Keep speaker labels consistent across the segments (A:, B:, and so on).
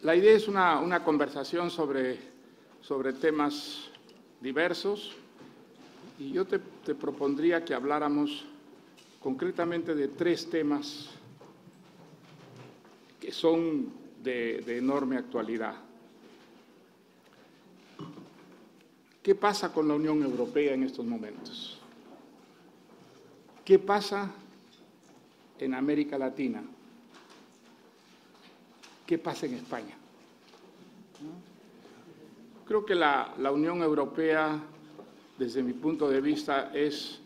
A: La idea es una conversación sobre temas diversos y yo te propondría que habláramos concretamente de 3 temas que son de enorme actualidad. ¿Qué pasa con la Unión Europea en estos momentos? ¿Qué pasa en América Latina? ¿Qué pasa en España? Creo que la Unión Europea, desde mi punto de vista, es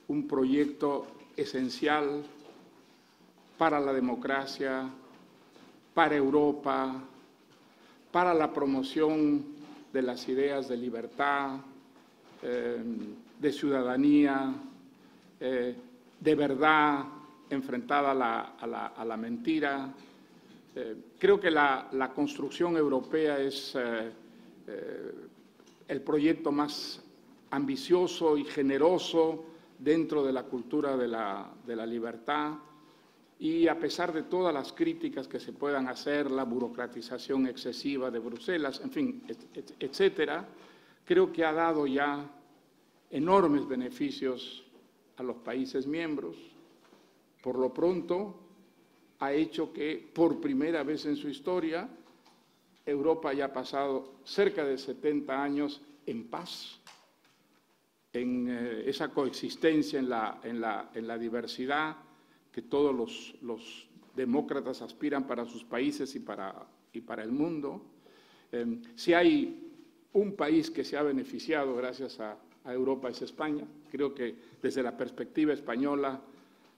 A: un proyecto esencial para la democracia, para Europa, para la promoción de las ideas de libertad, de ciudadanía, de verdad enfrentada a la mentira. Creo que la construcción europea es el proyecto más ambicioso y generoso dentro de la cultura de la libertad, y a pesar de todas las críticas que se puedan hacer, la burocratización excesiva de Bruselas, en fin, etcétera, creo que ha dado ya enormes beneficios a los países miembros. Por lo pronto, ha hecho que, por primera vez en su historia, Europa haya pasado cerca de 70 años en paz, en esa coexistencia en la diversidad que todos los demócratas aspiran para sus países y para el mundo. Si hay un país que se ha beneficiado gracias a Europa es España. Creo que desde la perspectiva española,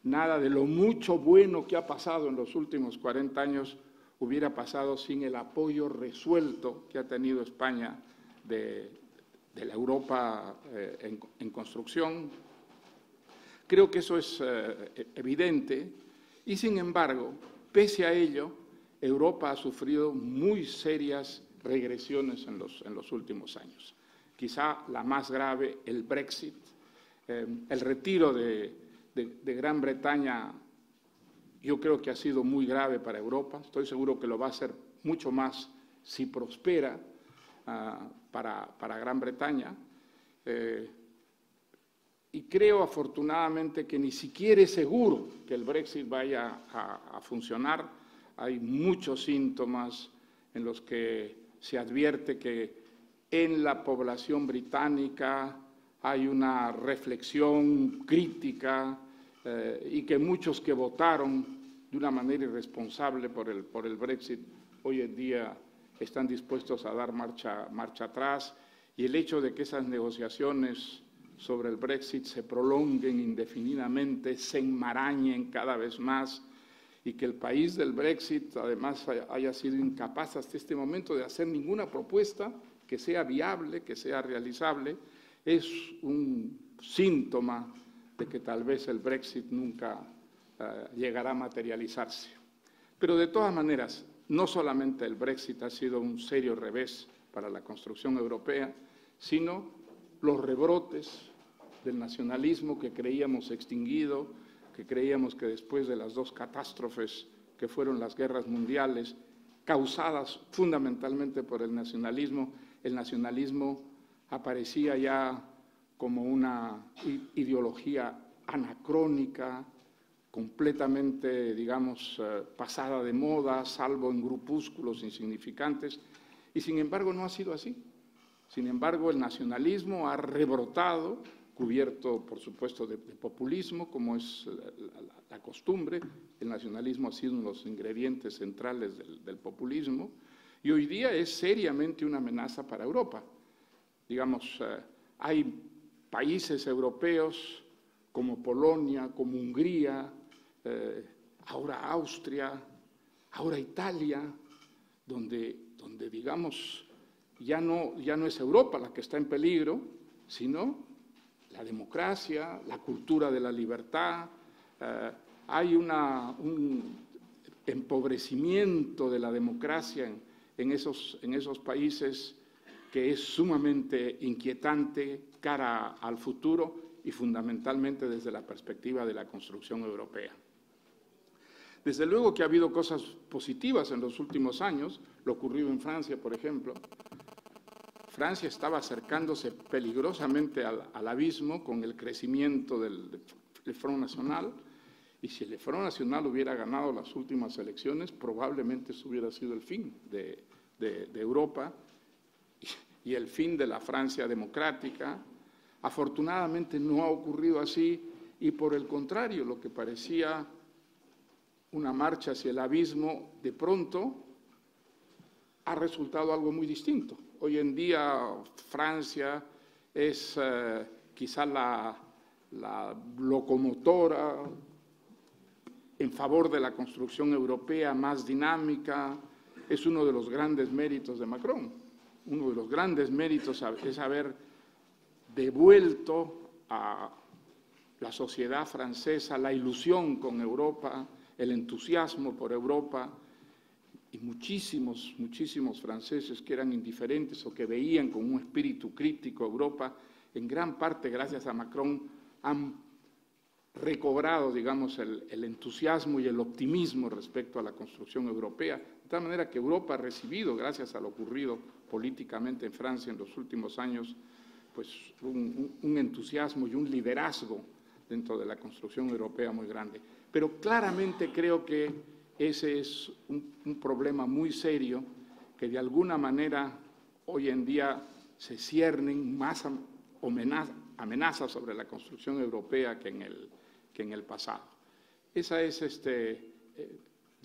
A: nada de lo mucho bueno que ha pasado en los últimos 40 años hubiera pasado sin el apoyo resuelto que ha tenido España de la Europa en construcción. Creo que eso es evidente y, sin embargo, pese a ello, Europa ha sufrido muy serias regresiones en los últimos años. Quizá la más grave, el Brexit, el retiro de Gran Bretaña. Yo creo que ha sido muy grave para Europa. Estoy seguro que lo va a ser mucho más si prospera para Gran Bretaña. Y creo, afortunadamente, que ni siquiera es seguro que el Brexit vaya a funcionar. Hay muchos síntomas en los que se advierte que en la población británica hay una reflexión crítica y que muchos que votaron de una manera irresponsable por el Brexit hoy en día están dispuestos a dar marcha atrás, y el hecho de que esas negociaciones sobre el Brexit se prolonguen indefinidamente, se enmarañen cada vez más, y que el país del Brexit además haya sido incapaz hasta este momento de hacer ninguna propuesta que sea viable, que sea realizable, es un síntoma de que tal vez el Brexit nunca llegará a materializarse. Pero de todas maneras, no solamente el Brexit ha sido un serio revés para la construcción europea, sino los rebrotes del nacionalismo que creíamos extinguido, que creíamos que después de las 2 catástrofes que fueron las guerras mundiales, causadas fundamentalmente por el nacionalismo aparecía ya como una ideología anacrónica, completamente, digamos, pasada de moda, salvo en grupúsculos insignificantes, y sin embargo no ha sido así. Sin embargo, el nacionalismo ha rebrotado, cubierto, por supuesto, de populismo, como es la costumbre. El nacionalismo ha sido uno de los ingredientes centrales del populismo, y hoy día es seriamente una amenaza para Europa. Digamos, hay países europeos como Polonia, como Hungría, ahora Austria, ahora Italia, donde digamos, ya no es Europa la que está en peligro, sino la democracia, la cultura de la libertad. Hay un empobrecimiento de la democracia en esos países que es sumamente inquietante cara al futuro y fundamentalmente desde la perspectiva de la construcción europea. Desde luego que ha habido cosas positivas en los últimos años, lo ocurrido en Francia, por ejemplo. Francia estaba acercándose peligrosamente al abismo con el crecimiento del Front National, y si el Front National hubiera ganado las últimas elecciones, probablemente eso hubiera sido el fin de Europa y el fin de la Francia democrática. Afortunadamente no ha ocurrido así, y por el contrario, lo que parecía una marcha hacia el abismo, de pronto ha resultado algo muy distinto. Hoy en día Francia es quizá la locomotora en favor de la construcción europea más dinámica. Es uno de los grandes méritos de Macron. Uno de los grandes méritos es haber devuelto a la sociedad francesa la ilusión con Europa, el entusiasmo por Europa, y muchísimos franceses que eran indiferentes o que veían con un espíritu crítico a Europa, en gran parte gracias a Macron han recobrado, digamos, el entusiasmo y el optimismo respecto a la construcción europea, de tal manera que Europa ha recibido, gracias a lo ocurrido políticamente en Francia en los últimos años, pues un entusiasmo y un liderazgo dentro de la construcción europea muy grande. Pero claramente creo que ese es un problema muy serio, que de alguna manera hoy en día se ciernen más amenazas sobre la construcción europea que en el pasado. Esa es, de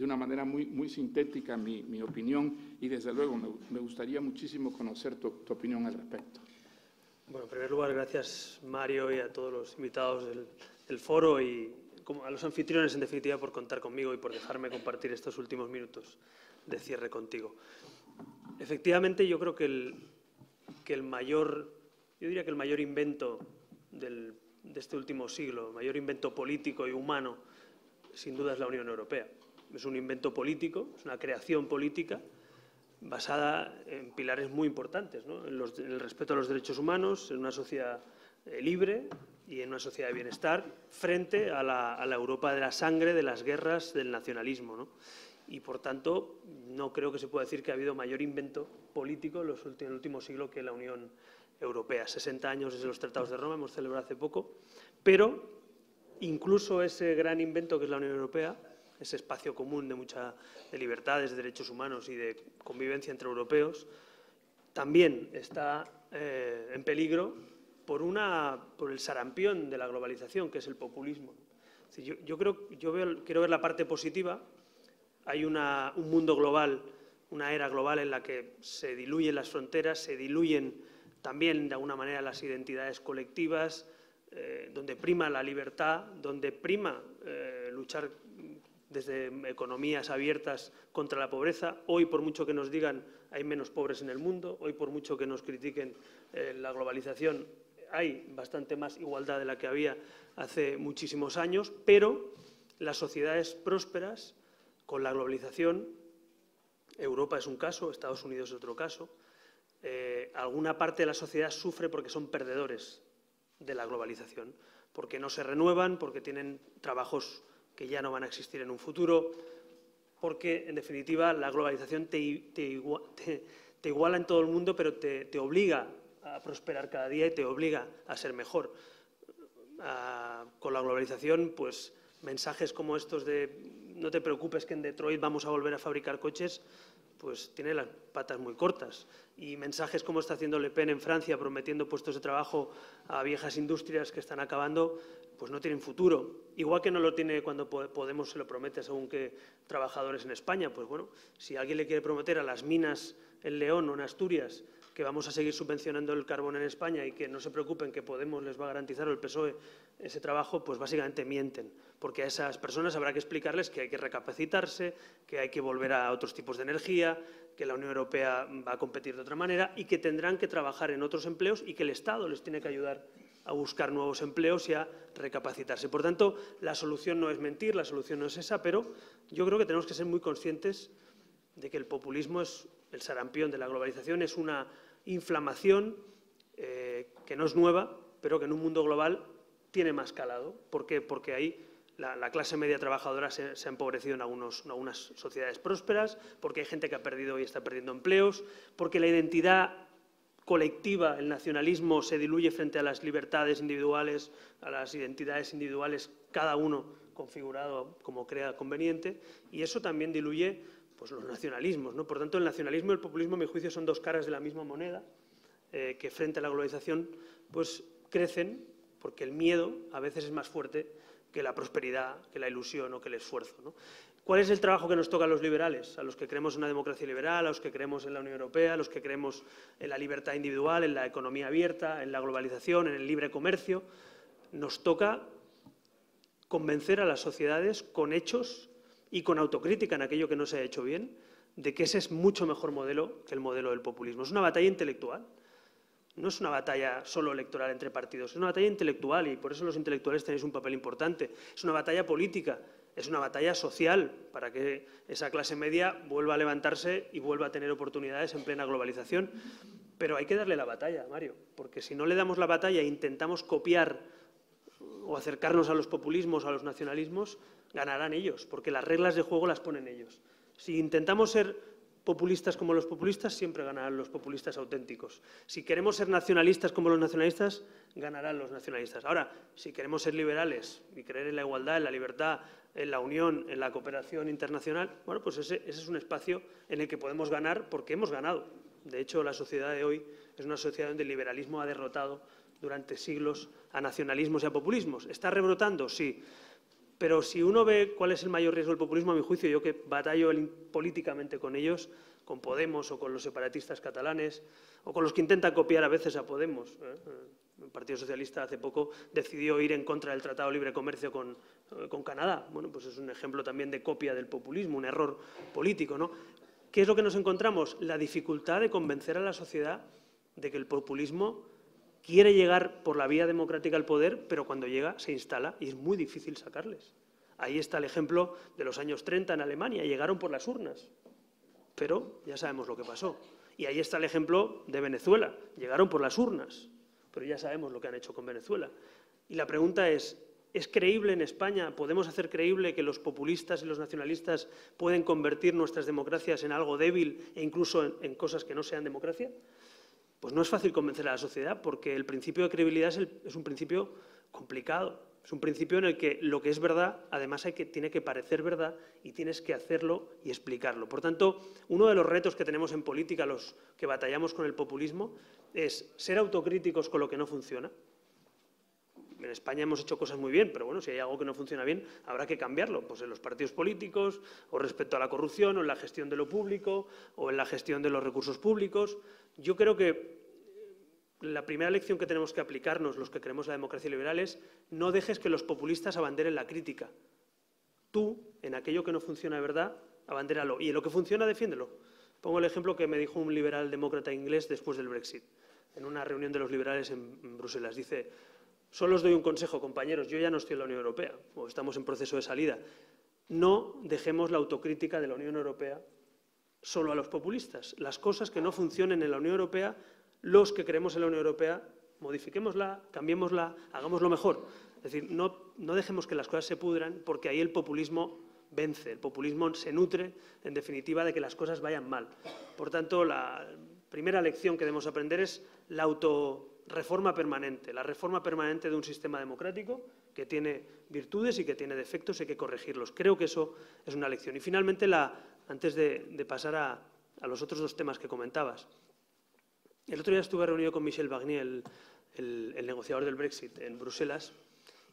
A: una manera muy sintética, mi opinión, y desde luego me gustaría muchísimo conocer tu opinión al respecto.
B: Bueno, en primer lugar, gracias, Mario, y a todos los invitados del foro y a los anfitriones, en definitiva, por contar conmigo y por dejarme compartir estos últimos minutos de cierre contigo. Efectivamente, yo creo que el mayor invento de este último siglo, el mayor invento político y humano, sin duda es la Unión Europea. Es un invento político, es una creación política basada en pilares muy importantes, ¿no? En el respeto a los derechos humanos, en una sociedad libre y en una sociedad de bienestar, frente a la Europa de la sangre, de las guerras, del nacionalismo, ¿no? Y, por tanto, no creo que se pueda decir que ha habido mayor invento político en el último siglo que la Unión Europea. 60 años desde los Tratados de Roma, hemos celebrado hace poco, pero incluso ese gran invento que es la Unión Europea, ese espacio común de libertades, de derechos humanos y de convivencia entre europeos, también está en peligro por el sarampión de la globalización, que es el populismo. Quiero ver la parte positiva. Hay un mundo global, una era global en la que se diluyen las fronteras, se diluyen también de alguna manera las identidades colectivas, donde prima la libertad, donde prima luchar desde economías abiertas contra la pobreza. Hoy, por mucho que nos digan, hay menos pobres en el mundo. Hoy, por mucho que nos critiquen la globalización, hay bastante más igualdad de la que había hace muchísimos años, pero las sociedades prósperas, con la globalización, Europa es un caso, Estados Unidos es otro caso, alguna parte de la sociedad sufre porque son perdedores de la globalización, porque no se renuevan, porque tienen trabajos que ya no van a existir en un futuro, porque, en definitiva, la globalización te iguala en todo el mundo, pero te obliga a prosperar cada día y te obliga a ser mejor. Con la globalización, pues, mensajes como estos de no te preocupes que en Detroit vamos a volver a fabricar coches, pues tiene las patas muy cortas. Y mensajes como está haciendo Le Pen en Francia, prometiendo puestos de trabajo a viejas industrias que están acabando, pues no tienen futuro. Igual que no lo tiene cuando Podemos se lo promete según qué trabajadores en España. Pues bueno, si alguien le quiere prometer a las minas en León o en Asturias que vamos a seguir subvencionando el carbón en España y que no se preocupen que Podemos les va a garantizar, o el PSOE, ese trabajo, pues básicamente mienten. Porque a esas personas habrá que explicarles que hay que recapacitarse, que hay que volver a otros tipos de energía, que la Unión Europea va a competir de otra manera y que tendrán que trabajar en otros empleos y que el Estado les tiene que ayudar a buscar nuevos empleos y a recapacitarse. Por tanto, la solución no es mentir, la solución no es esa, pero yo creo que tenemos que ser muy conscientes de que el populismo es el sarampión de la globalización, es una inflamación que no es nueva, pero que en un mundo global tiene más calado. ¿Por qué? Porque hay la clase media trabajadora se ha empobrecido en algunas sociedades prósperas, porque hay gente que ha perdido y está perdiendo empleos, porque la identidad colectiva, el nacionalismo, se diluye frente a las libertades individuales, a las identidades individuales, cada uno configurado como crea conveniente, y eso también diluye pues, los nacionalismos, ¿no? Por tanto, el nacionalismo y el populismo, a mi juicio, son dos caras de la misma moneda, que frente a la globalización pues, crecen porque el miedo a veces es más fuerte que la prosperidad, que la ilusión o que el esfuerzo, ¿no? ¿Cuál es el trabajo que nos toca a los liberales? A los que creemos en una democracia liberal, a los que creemos en la Unión Europea, a los que creemos en la libertad individual, en la economía abierta, en la globalización, en el libre comercio. Nos toca convencer a las sociedades con hechos y con autocrítica en aquello que no se ha hecho bien, de que ese es mucho mejor modelo que el modelo del populismo. Es una batalla intelectual. No es una batalla solo electoral entre partidos, es una batalla intelectual y por eso los intelectuales tenéis un papel importante. Es una batalla política, es una batalla social para que esa clase media vuelva a levantarse y vuelva a tener oportunidades en plena globalización. Pero hay que darle la batalla, Mario, porque si no le damos la batalla e intentamos copiar o acercarnos a los populismos o a los nacionalismos, ganarán ellos, porque las reglas de juego las ponen ellos. Si intentamos ser populistas como los populistas, siempre ganarán los populistas auténticos. Si queremos ser nacionalistas como los nacionalistas, ganarán los nacionalistas. Ahora, si queremos ser liberales y creer en la igualdad, en la libertad, en la unión, en la cooperación internacional, bueno, pues ese es un espacio en el que podemos ganar porque hemos ganado. De hecho, la sociedad de hoy es una sociedad donde el liberalismo ha derrotado durante siglos a nacionalismos y a populismos. ¿Está rebrotando? Sí. Pero si uno ve cuál es el mayor riesgo del populismo, a mi juicio, yo que batallo políticamente con ellos, con Podemos o con los separatistas catalanes, o con los que intentan copiar a veces a Podemos. El Partido Socialista hace poco decidió ir en contra del Tratado de Libre Comercio con Canadá. Bueno, pues es un ejemplo también de copia del populismo, un error político, ¿no? ¿Qué es lo que nos encontramos? La dificultad de convencer a la sociedad de que el populismo quiere llegar por la vía democrática al poder, pero cuando llega se instala y es muy difícil sacarles. Ahí está el ejemplo de los años 30 en Alemania, llegaron por las urnas, pero ya sabemos lo que pasó. Y ahí está el ejemplo de Venezuela, llegaron por las urnas, pero ya sabemos lo que han hecho con Venezuela. Y la pregunta ¿es creíble en España, podemos hacer creíble que los populistas y los nacionalistas pueden convertir nuestras democracias en algo débil e incluso en cosas que no sean democracia? Pues no es fácil convencer a la sociedad porque el principio de credibilidad es un principio complicado. Es un principio en el que lo que es verdad, además tiene que parecer verdad y tienes que hacerlo y explicarlo. Por tanto, uno de los retos que tenemos en política, los que batallamos con el populismo, es ser autocríticos con lo que no funciona. En España hemos hecho cosas muy bien, pero bueno, si hay algo que no funciona bien, habrá que cambiarlo, pues en los partidos políticos, o respecto a la corrupción, o en la gestión de lo público, o en la gestión de los recursos públicos. Yo creo que la primera lección que tenemos que aplicarnos, los que creemos en la democracia liberal, es no dejes que los populistas abanderen la crítica. Tú, en aquello que no funciona de verdad, abandéralo, y en lo que funciona, defiéndelo. Pongo el ejemplo que me dijo un liberal demócrata inglés después del Brexit, en una reunión de los liberales en Bruselas. Dice: solo os doy un consejo, compañeros, yo ya no estoy en la Unión Europea, o estamos en proceso de salida. No dejemos la autocrítica de la Unión Europea solo a los populistas. Las cosas que no funcionen en la Unión Europea, los que creemos en la Unión Europea, modifiquémosla, cambiémosla, hagámoslo mejor. Es decir, no dejemos que las cosas se pudran porque ahí el populismo vence. El populismo se nutre, en definitiva, de que las cosas vayan mal. Por tanto, la primera lección que debemos aprender es la autorreforma permanente, la reforma permanente de un sistema democrático que tiene virtudes y que tiene defectos y hay que corregirlos. Creo que eso es una lección. Y finalmente, antes de pasar a los otros dos temas que comentabas, el otro día estuve reunido con Michel Barnier, el negociador del Brexit, en Bruselas,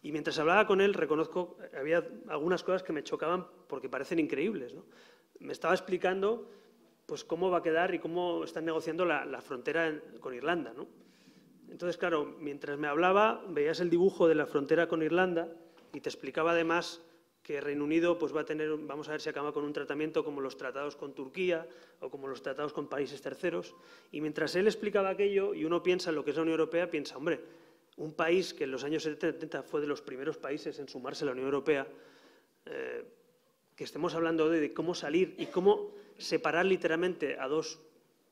B: y mientras hablaba con él, reconozco que había algunas cosas que me chocaban porque parecen increíbles, ¿no? Me estaba explicando pues, cómo va a quedar y cómo están negociando la frontera con Irlanda, ¿no? Entonces, claro, mientras me hablaba, veías el dibujo de la frontera con Irlanda y te explicaba además que Reino Unido pues, va a tener, vamos a ver si acaba con un tratamiento como los tratados con Turquía o como los tratados con países terceros. Y mientras él explicaba aquello y uno piensa en lo que es la Unión Europea, piensa, hombre, un país que en los años 70 fue de los primeros países en sumarse a la Unión Europea, que estemos hablando de cómo salir y cómo separar literalmente a dos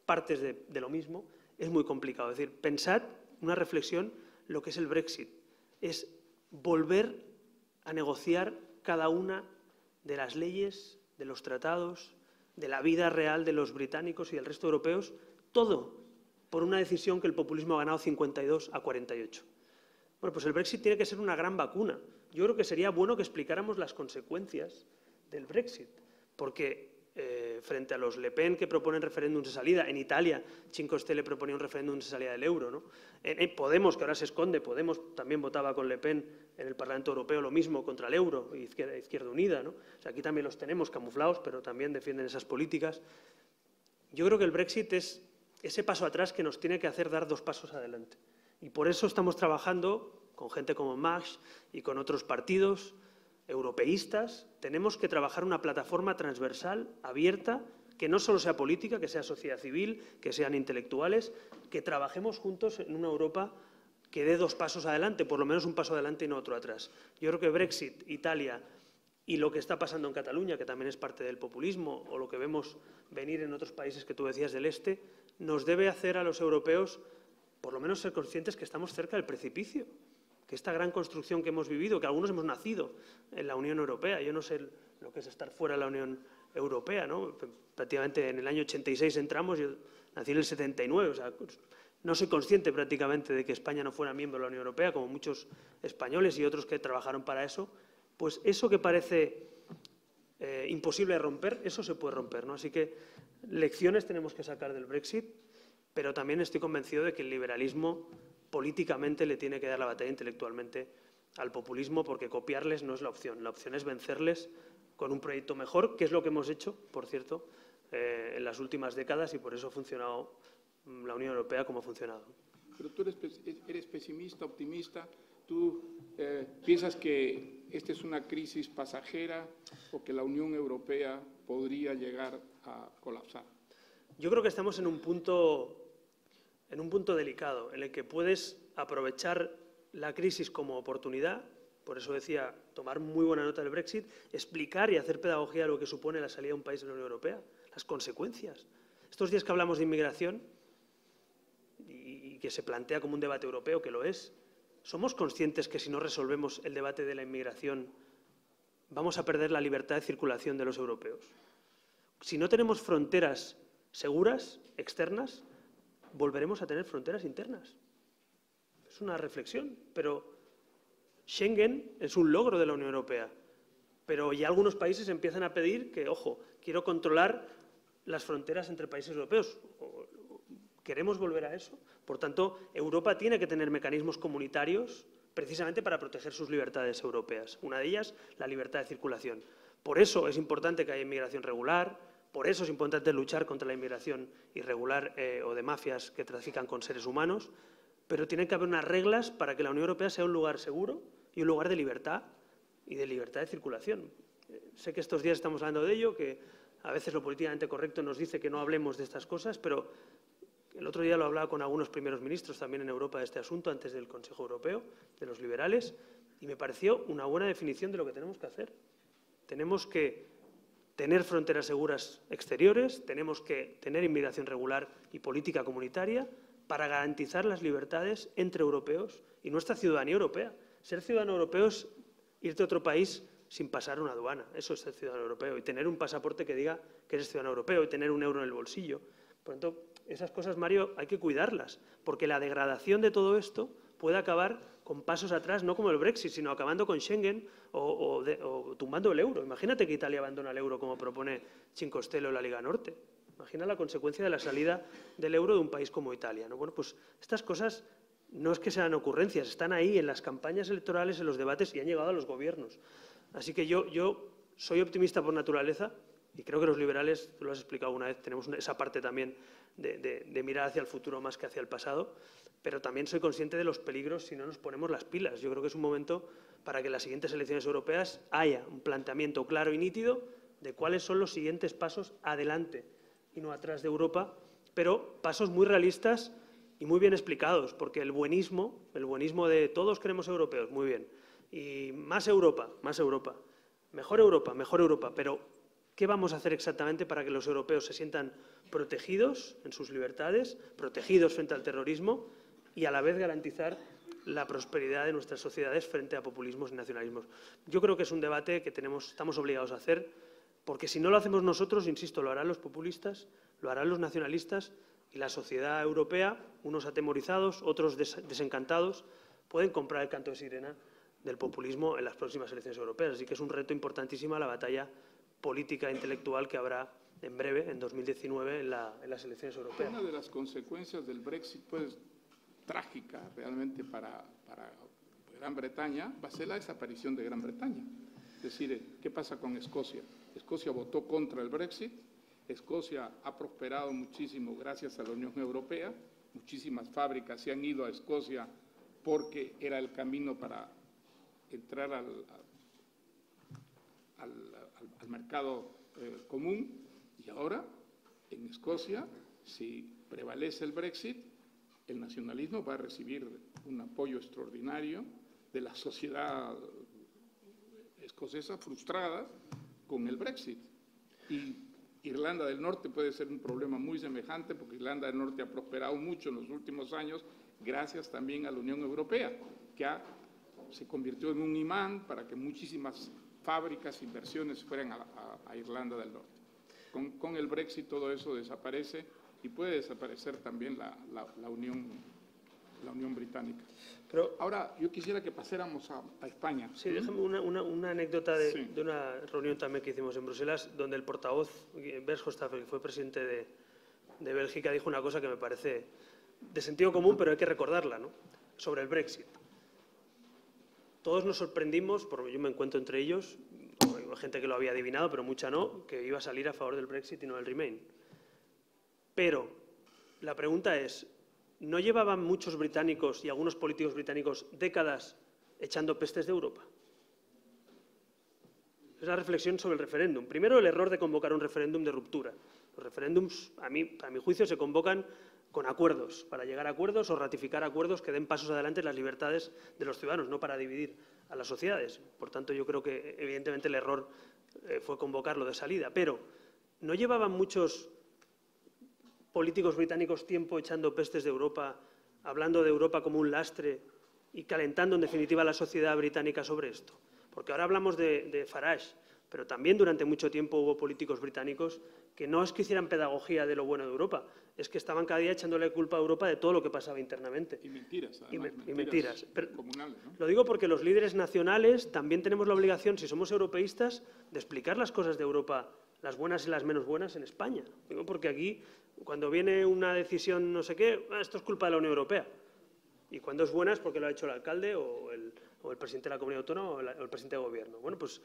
B: partes de lo mismo, es muy complicado. Es decir, pensad, una reflexión, lo que es el Brexit. Es volver a negociar cada una de las leyes, de los tratados, de la vida real de los británicos y del resto de europeos, todo por una decisión que el populismo ha ganado 52 a 48. Bueno, pues el Brexit tiene que ser una gran vacuna. Yo creo que sería bueno que explicáramos las consecuencias del Brexit, porque frente a los Le Pen que proponen referéndums de salida, en Italia Cinque Stelle proponía un referéndum de salida del euro, ¿no? Podemos, que ahora se esconde, Podemos también votaba con Le Pen en el Parlamento Europeo lo mismo contra el euro, Izquierda Unida, ¿no? O sea, aquí también los tenemos camuflados, pero también defienden esas políticas. Yo creo que el Brexit es ese paso atrás que nos tiene que hacer dar 2 pasos adelante. Y por eso estamos trabajando con gente como Max y con otros partidos europeístas. Tenemos que trabajar una plataforma transversal, abierta, que no solo sea política, que sea sociedad civil, que sean intelectuales, que trabajemos juntos en una Europa que dé 2 pasos adelante, por lo menos un paso adelante y no otro atrás. Yo creo que Brexit, Italia y lo que está pasando en Cataluña, que también es parte del populismo, o lo que vemos venir en otros países que tú decías del este, nos debe hacer a los europeos por lo menos ser conscientes que estamos cerca del precipicio, que esta gran construcción que hemos vivido, que algunos hemos nacido en la Unión Europea, yo no sé lo que es estar fuera de la Unión Europea, ¿no? Prácticamente en el año 86 entramos, yo nací en el 79, o sea, no soy consciente prácticamente de que España no fuera miembro de la Unión Europea, como muchos españoles y otros que trabajaron para eso. Pues eso que parece imposible de romper, eso se puede romper, ¿no? Así que lecciones tenemos que sacar del Brexit, pero también estoy convencido de que el liberalismo políticamente le tiene que dar la batalla intelectualmente al populismo, porque copiarles no es la opción es vencerles con un proyecto mejor, que es lo que hemos hecho, por cierto, en las últimas décadas, y por eso ha funcionado la Unión Europea como ha funcionado.
A: Pero tú eres pesimista, optimista. ¿Tú piensas que esta es una crisis pasajera o que la Unión Europea podría llegar a colapsar?
B: Yo creo que estamos en un punto delicado, en el que puedes aprovechar la crisis como oportunidad. Por eso decía, tomar muy buena nota del Brexit, explicar y hacer pedagogía de lo que supone la salida de un país de la Unión Europea, las consecuencias. Estos días que hablamos de inmigración y que se plantea como un debate europeo, que lo es, ¿somos conscientes que si no resolvemos el debate de la inmigración vamos a perder la libertad de circulación de los europeos? Si no tenemos fronteras seguras, externas, volveremos a tener fronteras internas. Es una reflexión, pero Schengen es un logro de la Unión Europea, pero ya algunos países empiezan a pedir que, ojo, quiero controlar las fronteras entre países europeos. ¿Queremos volver a eso? Por tanto, Europa tiene que tener mecanismos comunitarios precisamente para proteger sus libertades europeas. Una de ellas, la libertad de circulación. Por eso es importante que haya inmigración regular, por eso es importante luchar contra la inmigración irregular o de mafias que trafican con seres humanos, pero tiene que haber unas reglas para que la Unión Europea sea un lugar seguro y un lugar de libertad y de libertad de circulación. Sé que estos días estamos hablando de ello, que a veces lo políticamente correcto nos dice que no hablemos de estas cosas, pero el otro día lo hablaba con algunos primeros ministros también en Europa de este asunto, antes del Consejo Europeo, de los liberales, y me pareció una buena definición de lo que tenemos que hacer. Tenemos que tener fronteras seguras exteriores, tenemos que tener inmigración regular y política comunitaria para garantizar las libertades entre europeos y nuestra ciudadanía europea. Ser ciudadano europeo es irte a otro país sin pasar una aduana. Eso es ser ciudadano europeo. Y tener un pasaporte que diga que eres ciudadano europeo y tener un euro en el bolsillo. Por lo tanto, esas cosas, Mario, hay que cuidarlas, porque la degradación de todo esto puede acabar con pasos atrás, no como el Brexit, sino acabando con Schengen o tumbando el euro. Imagínate que Italia abandona el euro como propone Cinque Stelle o la Liga Norte. Imagina la consecuencia de la salida del euro de un país como Italia, ¿no? Bueno, pues estas cosas no es que sean ocurrencias, están ahí en las campañas electorales, en los debates y han llegado a los gobiernos. Así que yo soy optimista por naturaleza y creo que los liberales, tú lo has explicado una vez, tenemos esa parte también de mirar hacia el futuro más que hacia el pasado, pero también soy consciente de los peligros si no nos ponemos las pilas. Yo creo que es un momento para que en las siguientes elecciones europeas haya un planteamiento claro y nítido de cuáles son los siguientes pasos adelante y no atrás de Europa, pero pasos muy realistas y muy bien explicados, porque el buenismo de todos queremos europeos, muy bien, y más Europa, mejor Europa, pero ¿qué vamos a hacer exactamente para que los europeos se sientan protegidos en sus libertades, protegidos frente al terrorismo y a la vez garantizar la prosperidad de nuestras sociedades frente a populismos y nacionalismos. Yo creo que es un debate que estamos obligados a hacer, porque si no lo hacemos nosotros, insisto, lo harán los populistas, lo harán los nacionalistas y la sociedad europea, unos atemorizados, otros desencantados, pueden comprar el canto de sirena del populismo en las próximas elecciones europeas. Así que es un reto importantísimo la batalla política e intelectual que habrá en breve, en 2019, en las elecciones europeas.
A: Una de las consecuencias del Brexit, pues, trágica realmente para Gran Bretaña, va a ser la desaparición de Gran Bretaña. Es decir, ¿qué pasa con Escocia? Escocia votó contra el Brexit, Escocia ha prosperado muchísimo gracias a la Unión Europea, muchísimas fábricas se han ido a Escocia porque era el camino para entrar al mercado común, y ahora en Escocia, si prevalece el Brexit, el nacionalismo va a recibir un apoyo extraordinario de la sociedad escocesa frustrada con el Brexit. Y Irlanda del Norte puede ser un problema muy semejante, porque Irlanda del Norte ha prosperado mucho en los últimos años gracias también a la Unión Europea, que se convirtió en un imán para que muchísimas fábricas, inversiones fueran a Irlanda del Norte. Con el Brexit todo eso desaparece y puede desaparecer también la Unión Británica.
B: Pero
A: ahora, yo quisiera que pasáramos a España.
B: Sí, déjame una anécdota de una reunión también que hicimos en Bruselas, donde el portavoz Verhofstadt, que fue presidente de Bélgica, dijo una cosa que me parece de sentido común, pero hay que recordarla, ¿no? Sobre el Brexit. Todos nos sorprendimos, porque yo me encuentro entre ellos, hay gente que lo había adivinado, pero mucha no, que iba a salir a favor del Brexit y no del Remain. Pero la pregunta es, ¿no llevaban muchos británicos y algunos políticos británicos décadas echando pestes de Europa? Es la reflexión sobre el referéndum. Primero, el error de convocar un referéndum de ruptura. Los referéndums, a mi juicio, se convocan con acuerdos, para llegar a acuerdos o ratificar acuerdos que den pasos adelante en las libertades de los ciudadanos, no para dividir a las sociedades. Por tanto, yo creo que, evidentemente, el error fue convocarlo de salida. Pero, ¿no llevaban muchos políticos británicos tiempo echando pestes de Europa, hablando de Europa como un lastre y calentando, en definitiva, a la sociedad británica sobre esto? Porque ahora hablamos de Farage, pero también durante mucho tiempo hubo políticos británicos que no es que hicieran pedagogía de lo bueno de Europa, es que estaban cada día echándole culpa a Europa de todo lo que pasaba internamente.
A: Y mentiras, además,
B: mentiras.
A: Comunales, ¿no?
B: Lo digo porque los líderes nacionales también tenemos la obligación, si somos europeístas, de explicar las cosas de Europa, las buenas y las menos buenas, en España. Digo porque aquí, cuando viene una decisión no sé qué, esto es culpa de la Unión Europea. Y cuando es buena es porque lo ha hecho el alcalde o el presidente de la comunidad autónoma o el presidente de gobierno. Bueno, pues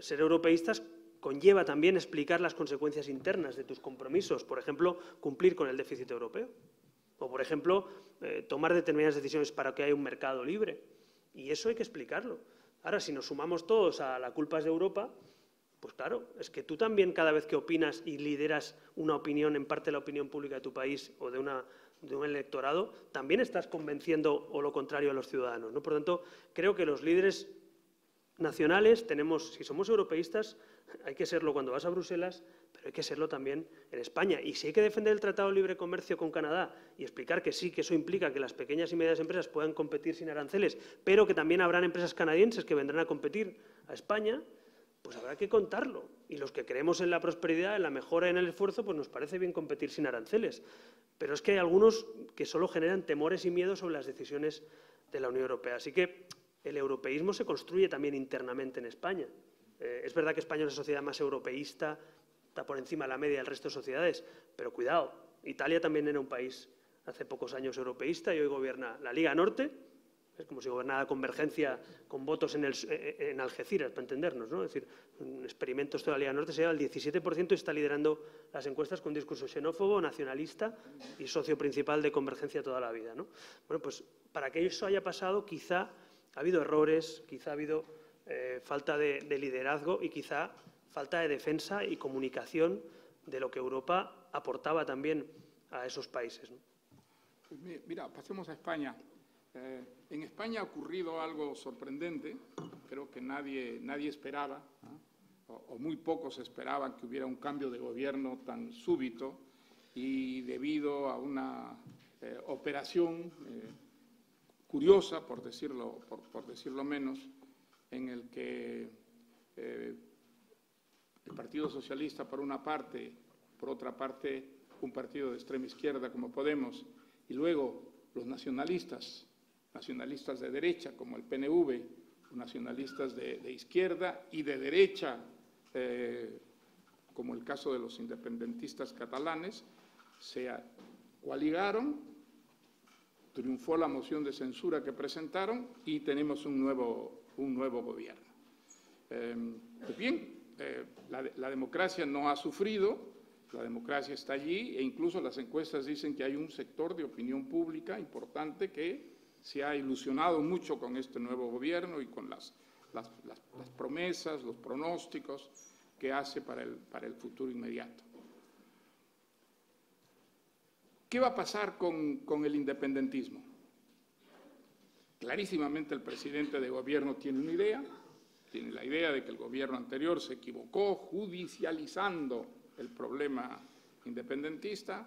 B: ser europeístas conlleva también explicar las consecuencias internas de tus compromisos. Por ejemplo, cumplir con el déficit europeo. O, por ejemplo, tomar determinadas decisiones para que haya un mercado libre. Y eso hay que explicarlo. Ahora, si nos sumamos todos a la culpa es de Europa, pues claro, es que tú también cada vez que opinas y lideras una opinión en parte de la opinión pública de tu país o de un electorado, también estás convenciendo o lo contrario a los ciudadanos, ¿no? Por tanto, creo que los líderes nacionales tenemos, si somos europeístas, hay que serlo cuando vas a Bruselas, pero hay que serlo también en España. Y si hay que defender el Tratado de Libre Comercio con Canadá y explicar que sí, que eso implica que las pequeñas y medianas empresas puedan competir sin aranceles, pero que también habrán empresas canadienses que vendrán a competir a España, pues habrá que contarlo. Y los que creemos en la prosperidad, en la mejora y en el esfuerzo, pues nos parece bien competir sin aranceles. Pero es que hay algunos que solo generan temores y miedos sobre las decisiones de la Unión Europea. Así que el europeísmo se construye también internamente en España. Es verdad que España es una sociedad más europeísta, está por encima de la media del resto de sociedades, pero cuidado, Italia también era un país hace pocos años europeísta y hoy gobierna la Liga Norte, es como si gobernara Convergencia con votos en Algeciras, para entendernos, ¿no? Es decir, un experimento esto de la Liga Norte se lleva al 17% y está liderando las encuestas con un discurso xenófobo, nacionalista y socio principal de Convergencia toda la vida, ¿no? Bueno, pues para que eso haya pasado, quizá ha habido errores, quizá ha habido falta de liderazgo y quizá falta de defensa y comunicación de lo que Europa aportaba también a esos países, ¿no?
A: Pues mira, pasemos a España. En España ha ocurrido algo sorprendente, creo que nadie esperaba, ¿no? o muy pocos esperaban que hubiera un cambio de gobierno tan súbito y debido a una operación curiosa, por decirlo menos, en el que el Partido Socialista, por una parte, por otra parte, un partido de extrema izquierda como Podemos, y luego los nacionalistas de derecha como el PNV, nacionalistas de izquierda y de derecha, como el caso de los independentistas catalanes, se coaligaron, triunfó la moción de censura que presentaron y tenemos un nuevo gobierno. Pues bien, la democracia no ha sufrido, la democracia está allí e incluso las encuestas dicen que hay un sector de opinión pública importante que se ha ilusionado mucho con este nuevo gobierno y con las promesas, los pronósticos que hace para el futuro inmediato. ¿Qué va a pasar con el independentismo? Clarísimamente el presidente de gobierno tiene una idea, tiene la idea de que el gobierno anterior se equivocó judicializando el problema independentista,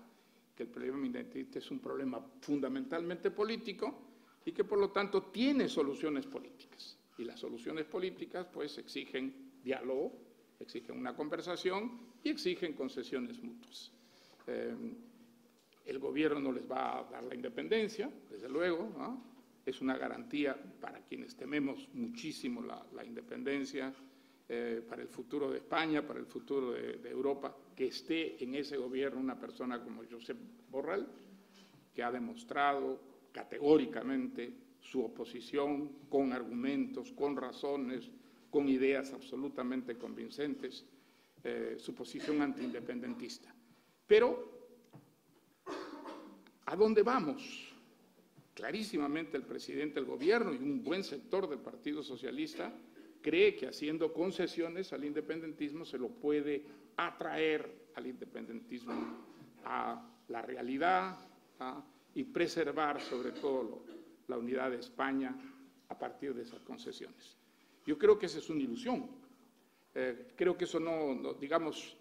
A: que el problema independentista es un problema fundamentalmente político y que por lo tanto tiene soluciones políticas. Y las soluciones políticas pues exigen diálogo, exigen una conversación y exigen concesiones mutuas. El gobierno no les va a dar la independencia, desde luego, ¿no? Es una garantía para quienes tememos muchísimo la independencia, para el futuro de España, para el futuro de Europa, que esté en ese gobierno una persona como Josep Borrell, que ha demostrado categóricamente su oposición con argumentos, con razones, con ideas absolutamente convincentes, su posición antiindependentista. Pero, ¿a dónde vamos? Clarísimamente el presidente del gobierno y un buen sector del Partido Socialista cree que haciendo concesiones al independentismo se lo puede atraer al independentismo a la realidad y preservar sobre todo la unidad de España a partir de esas concesiones. Yo creo que esa es una ilusión. Creo que eso no digamos,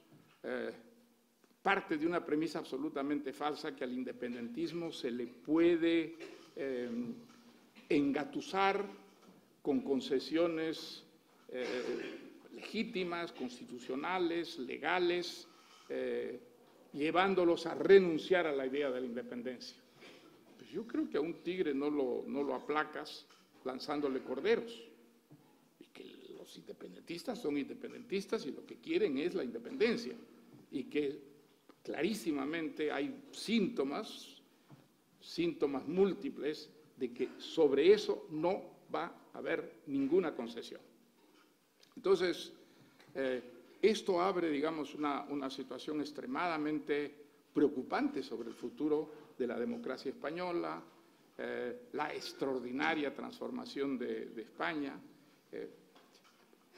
A: parte de una premisa absolutamente falsa que al independentismo se le puede engatusar con concesiones legítimas, constitucionales, legales, llevándolos a renunciar a la idea de la independencia. Pues yo creo que a un tigre no lo aplacas lanzándole corderos, y que los independentistas son independentistas y lo que quieren es la independencia, y que clarísimamente hay síntomas múltiples de que sobre eso no va a haber ninguna concesión. Entonces, esto abre, digamos, una situación extremadamente preocupante sobre el futuro de la democracia española, la extraordinaria transformación de España.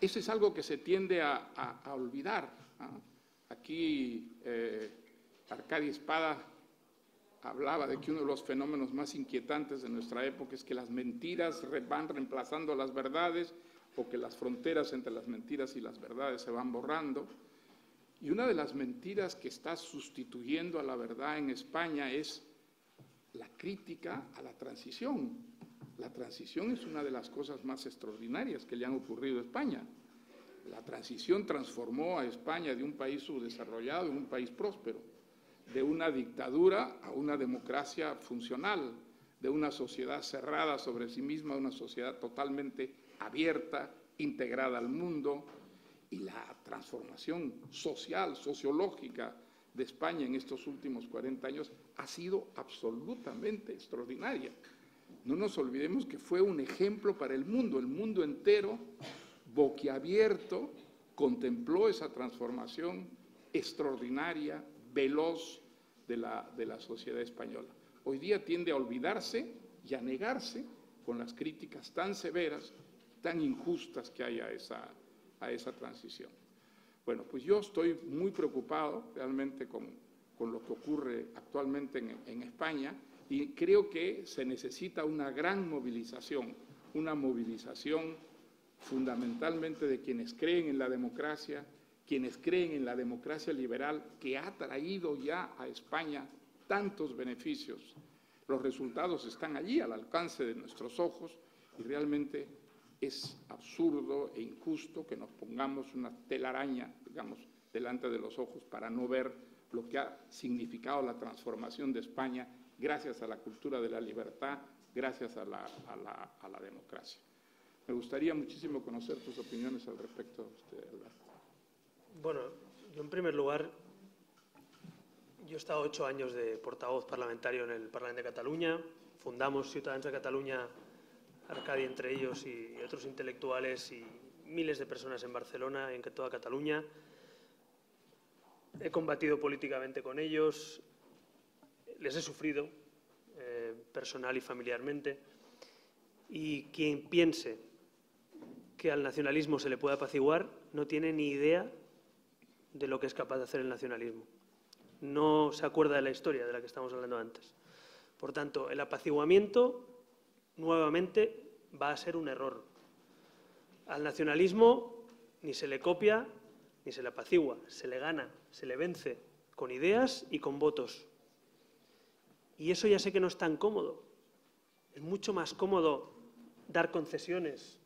A: Eso es algo que se tiende a olvidar, ¿no? Aquí Arcadio Espada hablaba de que uno de los fenómenos más inquietantes de nuestra época es que las mentiras van reemplazando a las verdades o que las fronteras entre las mentiras y las verdades se van borrando. Y una de las mentiras que está sustituyendo a la verdad en España es la crítica a la transición. La transición es una de las cosas más extraordinarias que le han ocurrido a España. La transición transformó a España de un país subdesarrollado en un país próspero, de una dictadura a una democracia funcional, de una sociedad cerrada sobre sí misma a una sociedad totalmente abierta, integrada al mundo, y la transformación social, sociológica de España en estos últimos 40 años ha sido absolutamente extraordinaria. No nos olvidemos que fue un ejemplo para el mundo entero, boquiabierto, contempló esa transformación extraordinaria, veloz de la sociedad española. Hoy día tiende a olvidarse y a negarse con las críticas tan severas, tan injustas que hay a esa transición. Bueno, pues yo estoy muy preocupado realmente con lo que ocurre actualmente en España y creo que se necesita una gran movilización, una movilización fundamentalmente de quienes creen en la democracia, quienes creen en la democracia liberal que ha traído ya a España tantos beneficios, Los resultados están allí, al alcance de nuestros ojos, y realmente es absurdo e injusto que nos pongamos una telaraña, digamos, delante de los ojos para no ver lo que ha significado la transformación de España gracias a la cultura de la libertad, gracias a la democracia. Me gustaría muchísimo conocer tus opiniones al respecto, Alberto.
B: Bueno, yo en primer lugar, yo he estado 8 años de portavoz parlamentario en el Parlamento de Cataluña, fundamos Ciutadans de Cataluña, Arcadi entre ellos y otros intelectuales y miles de personas en Barcelona, en toda Cataluña. He combatido políticamente con ellos, les he sufrido personal y familiarmente, y quien piense que al nacionalismo se le puede apaciguar no tiene ni idea de lo que es capaz de hacer el nacionalismo. No se acuerda de la historia de la que estamos hablando antes. Por tanto, el apaciguamiento nuevamente va a ser un error. Al nacionalismo ni se le copia ni se le apacigua, se le gana, se le vence con ideas y con votos. Y eso ya sé que no es tan cómodo. Es mucho más cómodo dar concesiones,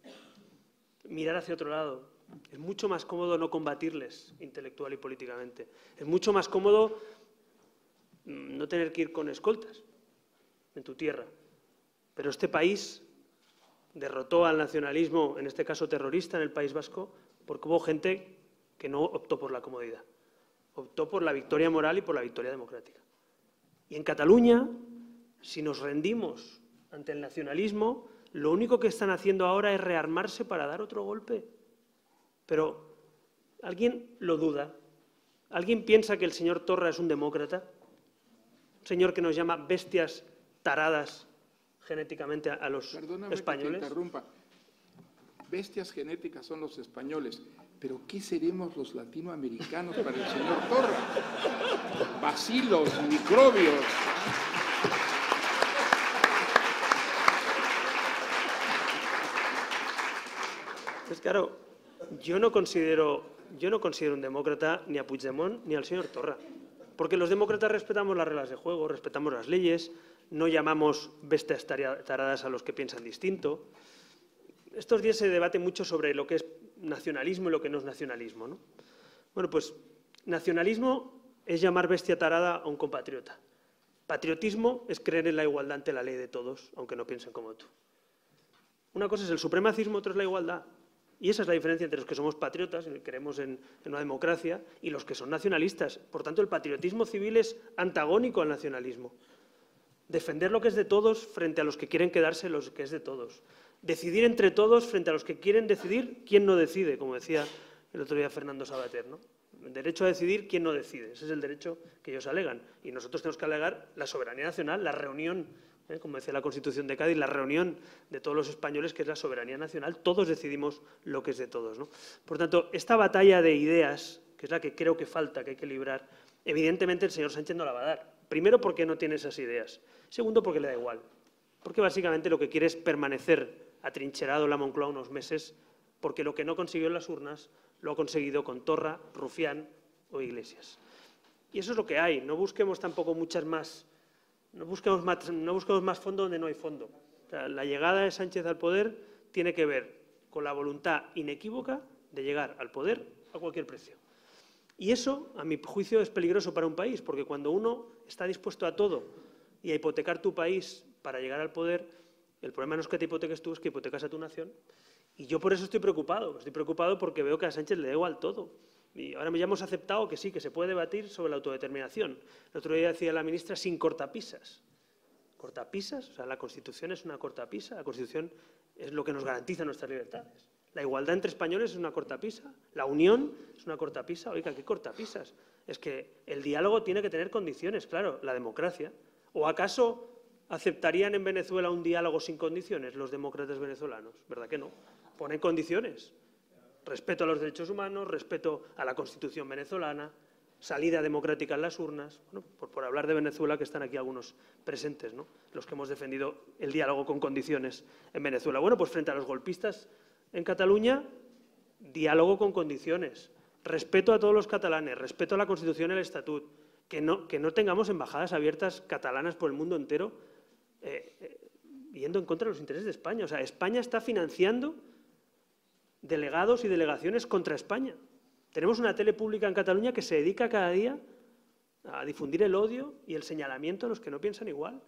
B: mirar hacia otro lado. Es mucho más cómodo no combatirles intelectual y políticamente. Es mucho más cómodo no tener que ir con escoltas en tu tierra. Pero este país derrotó al nacionalismo, en este caso terrorista, en el País Vasco, porque hubo gente que no optó por la comodidad. Optó por la victoria moral y por la victoria democrática. Y en Cataluña, si nos rendimos ante el nacionalismo, lo único que están haciendo ahora es rearmarse para dar otro golpe. Pero, ¿alguien lo duda? ¿Alguien piensa que el señor Torra es un demócrata? Un señor que nos llama bestias taradas genéticamente a los españoles.
A: Perdóname que te interrumpa. Bestias genéticas son los españoles, pero ¿qué seremos los latinoamericanos para el señor Torra? Bacilos, microbios.
B: Pues claro, yo no considero un demócrata ni a Puigdemont ni al señor Torra, porque los demócratas respetamos las reglas de juego, respetamos las leyes, no llamamos bestias taradas a los que piensan distinto. Estos días se debate mucho sobre lo que es nacionalismo y lo que no es nacionalismo, ¿no? Bueno, pues nacionalismo es llamar bestia tarada a un compatriota. Patriotismo es creer en la igualdad ante la ley de todos, aunque no piensen como tú. Una cosa es el supremacismo, otra es la igualdad. Y esa es la diferencia entre los que somos patriotas y creemos en una democracia y los que son nacionalistas. Por tanto, el patriotismo civil es antagónico al nacionalismo. Defender lo que es de todos frente a los que quieren quedarse lo que es de todos. Decidir entre todos frente a los que quieren decidir quién no decide, como decía el otro día Fernando Savater, ¿no? El derecho a decidir quién no decide. Ese es el derecho que ellos alegan. Y nosotros tenemos que alegar la soberanía nacional, la reunión, como decía la Constitución de Cádiz, la reunión de todos los españoles, que es la soberanía nacional. Todos decidimos lo que es de todos, ¿no? Por tanto, esta batalla de ideas, que es la que creo que falta, que hay que librar, evidentemente el señor Sánchez no la va a dar. Primero, porque no tiene esas ideas. Segundo, porque le da igual. Porque básicamente lo que quiere es permanecer atrincherado en la Moncloa unos meses, porque lo que no consiguió en las urnas lo ha conseguido con Torra, Rufián o Iglesias. Y eso es lo que hay. No busquemos tampoco muchas más. No busquemos más fondo donde no hay fondo. O sea, la llegada de Sánchez al poder tiene que ver con la voluntad inequívoca de llegar al poder a cualquier precio. Y eso, a mi juicio, es peligroso para un país, porque cuando uno está dispuesto a todo y a hipotecar tu país para llegar al poder, el problema no es que te hipoteques tú, es que hipotecas a tu nación. Y yo por eso estoy preocupado. Estoy preocupado porque veo que a Sánchez le da igual todo. Y ahora ya hemos aceptado que sí, que se puede debatir sobre la autodeterminación. El otro día decía la ministra, sin cortapisas. ¿Cortapisas? O sea, la Constitución es una cortapisa. La Constitución es lo que nos garantiza nuestras libertades. La igualdad entre españoles es una cortapisa. La unión es una cortapisa. Oiga, ¿qué cortapisas? Es que el diálogo tiene que tener condiciones, claro, la democracia. ¿O acaso aceptarían en Venezuela un diálogo sin condiciones los demócratas venezolanos? ¿Verdad que no? Ponen condiciones. Respeto a los derechos humanos, respeto a la Constitución venezolana, salida democrática en las urnas. Bueno, por hablar de Venezuela, que están aquí algunos presentes, ¿no? Los que hemos defendido el diálogo con condiciones en Venezuela. Bueno, pues frente a los golpistas en Cataluña, diálogo con condiciones. Respeto a todos los catalanes, respeto a la Constitución y el Estatut. Que no tengamos embajadas abiertas catalanas por el mundo entero yendo en contra de los intereses de España. O sea, España está financiando delegados y delegaciones contra España. Tenemos una tele pública en Cataluña que se dedica cada día a difundir el odio y el señalamiento a los que no piensan igual.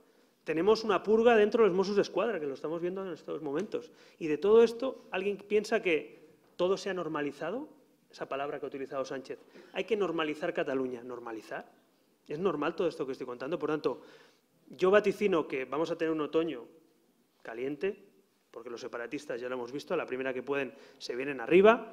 B: Tenemos una purga dentro de los Mossos d'Esquadra, que lo estamos viendo en estos momentos. Y de todo esto, ¿alguien piensa que todo se ha normalizado? Esa palabra que ha utilizado Sánchez. Hay que normalizar Cataluña. ¿Normalizar? ¿Es normal todo esto que estoy contando? Por tanto, yo vaticino que vamos a tener un otoño caliente, porque los separatistas, ya lo hemos visto, a la primera que pueden se vienen arriba.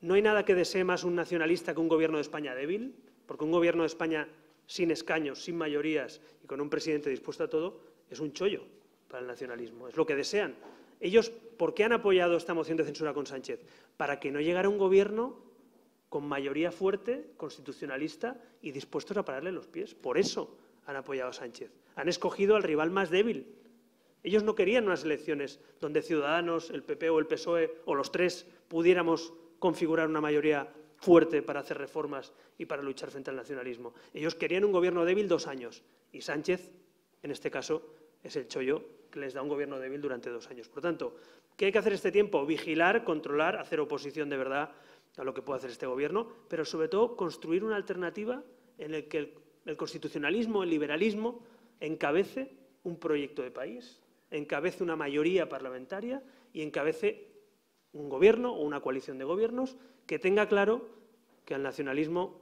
B: No hay nada que desee más un nacionalista que un gobierno de España débil, porque un gobierno de España sin escaños, sin mayorías y con un presidente dispuesto a todo, es un chollo para el nacionalismo. Es lo que desean. Ellos, ¿por qué han apoyado esta moción de censura con Sánchez? Para que no llegara un gobierno con mayoría fuerte, constitucionalista y dispuestos a pararle los pies. Por eso han apoyado a Sánchez. Han escogido al rival más débil. Ellos no querían unas elecciones donde Ciudadanos, el PP o el PSOE, o los tres, pudiéramos configurar una mayoría fuerte para hacer reformas y para luchar frente al nacionalismo. Ellos querían un gobierno débil 2 años y Sánchez, en este caso, es el chollo que les da un gobierno débil durante 2 años. Por tanto, ¿qué hay que hacer este tiempo? Vigilar, controlar, hacer oposición de verdad a lo que puede hacer este gobierno, pero sobre todo construir una alternativa en la que el constitucionalismo, el liberalismo, encabece un proyecto de país, encabece una mayoría parlamentaria y encabece un gobierno o una coalición de gobiernos que tenga claro que al nacionalismo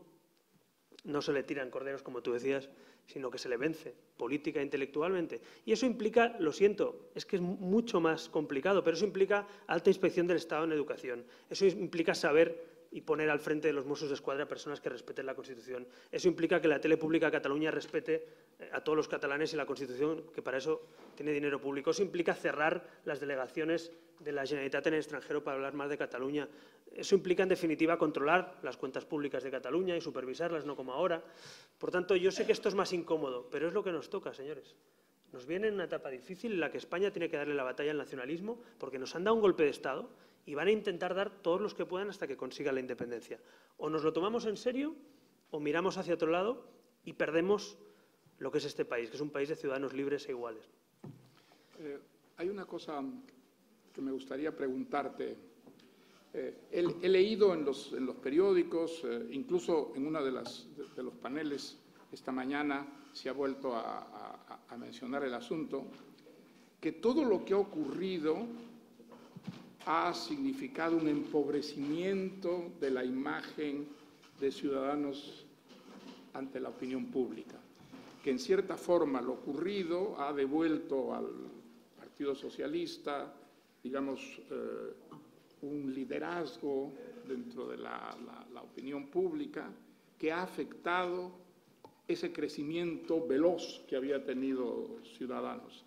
B: no se le tiran corderos, como tú decías, sino que se le vence política e intelectualmente. Y eso implica, lo siento, es que es mucho más complicado, pero eso implica alta inspección del Estado en educación. Eso implica saber y poner al frente de los Mossos d'Esquadra a personas que respeten la Constitución. Eso implica que la tele pública de Cataluña respete a todos los catalanes y la Constitución, que para eso tiene dinero público. Eso implica cerrar las delegaciones de la Generalitat en el extranjero para hablar más de Cataluña. Eso implica, en definitiva, controlar las cuentas públicas de Cataluña y supervisarlas, no como ahora. Por tanto, yo sé que esto es más incómodo, pero es lo que nos toca, señores. Nos viene en una etapa difícil en la que España tiene que darle la batalla al nacionalismo porque nos han dado un golpe de Estado y van a intentar dar todos los que puedan hasta que consigan la independencia. O nos lo tomamos en serio o miramos hacia otro lado y perdemos lo que es este país, que es un país de ciudadanos libres e iguales.
A: Hay una cosa que me gustaría preguntarte. He leído en los periódicos, incluso en uno de los paneles esta mañana se ha vuelto a mencionar el asunto, que todo lo que ha ocurrido ha significado un empobrecimiento de la imagen de Ciudadanos ante la opinión pública, que en cierta forma lo ocurrido ha devuelto al Partido Socialista, digamos, un liderazgo dentro de la opinión pública que ha afectado ese crecimiento veloz que había tenido Ciudadanos.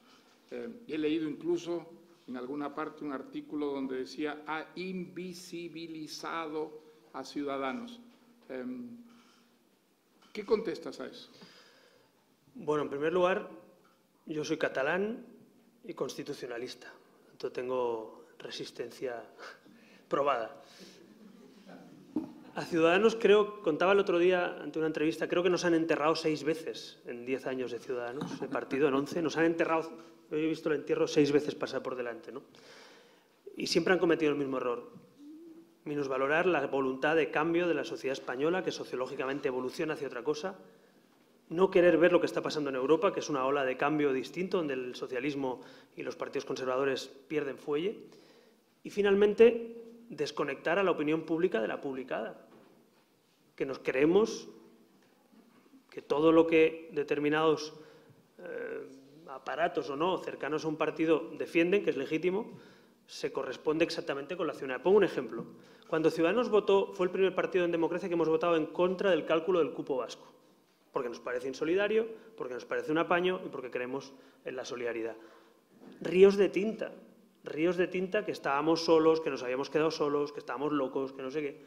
A: He leído incluso en alguna parte un artículo donde decía ha invisibilizado a Ciudadanos. ¿Qué contestas a eso?
B: Bueno, en primer lugar, yo soy catalán y constitucionalista. Entonces tengo resistencia probada. A Ciudadanos, creo, contaba el otro día ante una entrevista, creo que nos han enterrado 6 veces en 10 años de Ciudadanos, el partido en 11, nos han enterrado, yo he visto el entierro 6 veces pasar por delante, ¿no? Y siempre han cometido el mismo error, minusvalorar la voluntad de cambio de la sociedad española, que sociológicamente evoluciona hacia otra cosa, no querer ver lo que está pasando en Europa, que es una ola de cambio distinto, donde el socialismo y los partidos conservadores pierden fuelle, y finalmente desconectar a la opinión pública de la publicada, que nos creemos que todo lo que determinados aparatos o no cercanos a un partido defienden, que es legítimo, se corresponde exactamente con la ciudadanía. Pongo un ejemplo. Cuando Ciudadanos votó, fue el primer partido en democracia que hemos votado en contra del cálculo del cupo vasco, porque nos parece insolidario, porque nos parece un apaño y porque creemos en la solidaridad. Ríos de tinta que estábamos solos, que nos habíamos quedado solos, que estábamos locos, que no sé qué.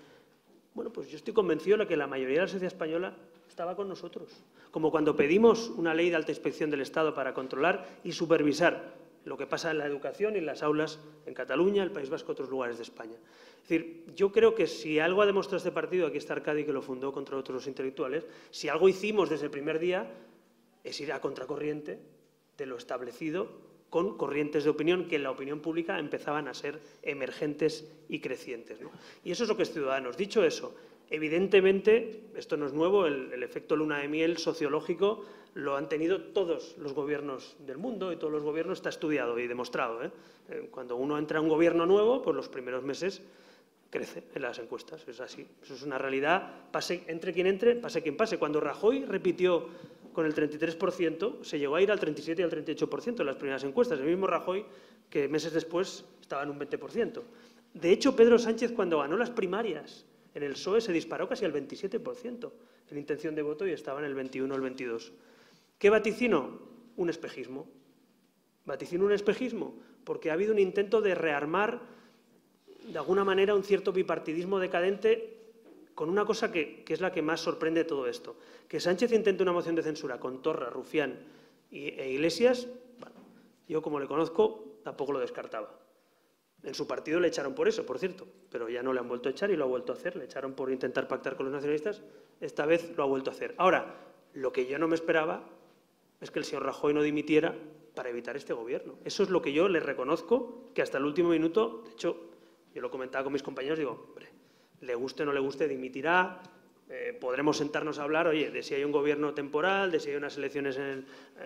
B: Bueno, pues yo estoy convencido de que la mayoría de la sociedad española estaba con nosotros. Como cuando pedimos una ley de alta inspección del Estado para controlar y supervisar lo que pasa en la educación y en las aulas en Cataluña, el País Vasco y otros lugares de España. Es decir, yo creo que si algo ha demostrado este partido, aquí está Arcadi, que lo fundó contra otros intelectuales, si algo hicimos desde el primer día es ir a contracorriente de lo establecido, con corrientes de opinión que en la opinión pública empezaban a ser emergentes y crecientes, ¿no? Y eso es lo que es Ciudadanos. Dicho eso, evidentemente, esto no es nuevo, el efecto luna de miel sociológico lo han tenido todos los gobiernos del mundo y todos los gobiernos, está estudiado y demostrado, ¿eh? Cuando uno entra a un gobierno nuevo, pues los primeros meses crece en las encuestas, es así. Eso es una realidad, entre quien entre, pase quien pase. Cuando Rajoy repitió con el 33%, se llegó a ir al 37 y al 38% en las primeras encuestas. El mismo Rajoy que meses después estaba en un 20%. De hecho, Pedro Sánchez, cuando ganó las primarias en el PSOE, se disparó casi al 27% en intención de voto y estaba en el 21 o el 22%. ¿Qué vaticino? Un espejismo. Vaticino un espejismo porque ha habido un intento de rearmar, de alguna manera, un cierto bipartidismo decadente con una cosa que es la que más sorprende de todo esto. Que Sánchez intente una moción de censura con Torra, Rufián e Iglesias, bueno, yo como le conozco tampoco lo descartaba. En su partido le echaron por eso, por cierto, pero ya no le han vuelto a echar y lo ha vuelto a hacer. Le echaron por intentar pactar con los nacionalistas, esta vez lo ha vuelto a hacer. Ahora, lo que yo no me esperaba es que el señor Rajoy no dimitiera para evitar este gobierno. Eso es lo que yo le reconozco, que hasta el último minuto, de hecho, yo lo comentaba con mis compañeros, digo, hombre, le guste o no le guste, dimitirá, podremos sentarnos a hablar, oye, de si hay un gobierno temporal, de si hay unas elecciones